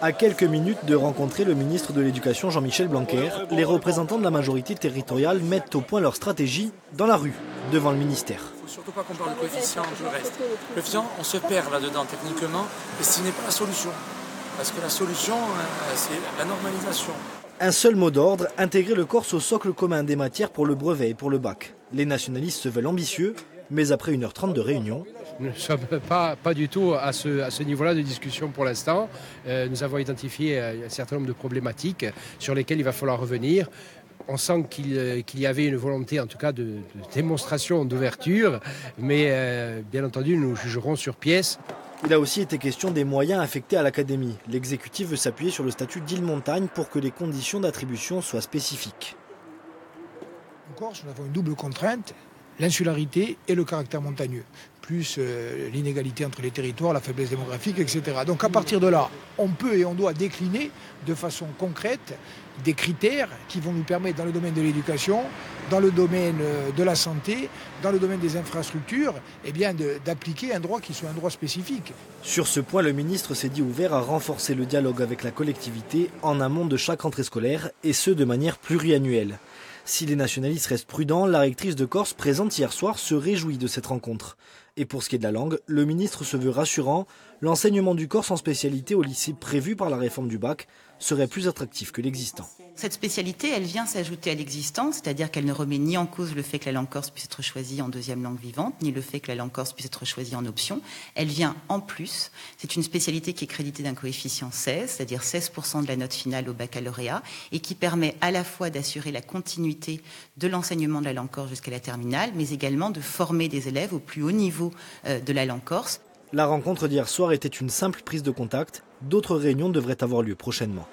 À quelques minutes de rencontrer le ministre de l'Éducation Jean-Michel Blanquer, les représentants de la majorité territoriale mettent au point leur stratégie dans la rue, devant le ministère. Il ne faut surtout pas qu'on parle de coefficient du reste. Le coefficient, on se perd là-dedans techniquement, et ce n'est pas la solution. Parce que la solution, c'est la normalisation. Un seul mot d'ordre, intégrer le corse au socle commun des matières pour le brevet et pour le bac. Les nationalistes se veulent ambitieux, mais après 1h30 de réunion... Nous ne sommes pas du tout à ce niveau-là de discussion pour l'instant. Nous avons identifié un certain nombre de problématiques sur lesquelles il va falloir revenir. On sent qu'il y avait une volonté, en tout cas, de démonstration d'ouverture, mais bien entendu, nous jugerons sur pièce. Il a aussi été question des moyens affectés à l'académie. L'exécutif veut s'appuyer sur le statut d'île-montagne pour que les conditions d'attribution soient spécifiques. En Corse, nous avons une double contrainte, l'insularité et le caractère montagneux, plus l'inégalité entre les territoires, la faiblesse démographique, etc. Donc à partir de là, on peut et on doit décliner de façon concrète des critères qui vont nous permettre, dans le domaine de l'éducation, dans le domaine de la santé, dans le domaine des infrastructures, d'appliquer un droit qui soit un droit spécifique. Sur ce point, le ministre s'est dit ouvert à renforcer le dialogue avec la collectivité en amont de chaque rentrée scolaire, et ce de manière pluriannuelle. Si les nationalistes restent prudents, la rectrice de Corse, présente hier soir, se réjouit de cette rencontre. Et pour ce qui est de la langue, le ministre se veut rassurant. L'enseignement du corse en spécialité au lycée prévu par la réforme du bac serait plus attractif que l'existant. Cette spécialité, elle vient s'ajouter à l'existant, c'est-à-dire qu'elle ne remet ni en cause le fait que la langue corse puisse être choisie en deuxième langue vivante, ni le fait que la langue corse puisse être choisie en option. Elle vient en plus. C'est une spécialité qui est créditée d'un coefficient 16, c'est-à-dire 16% de la note finale au baccalauréat, et qui permet à la fois d'assurer la continuité de l'enseignement de la langue corse jusqu'à la terminale, mais également de former des élèves au plus haut niveau de la langue corse. La rencontre d'hier soir était une simple prise de contact. D'autres réunions devraient avoir lieu prochainement.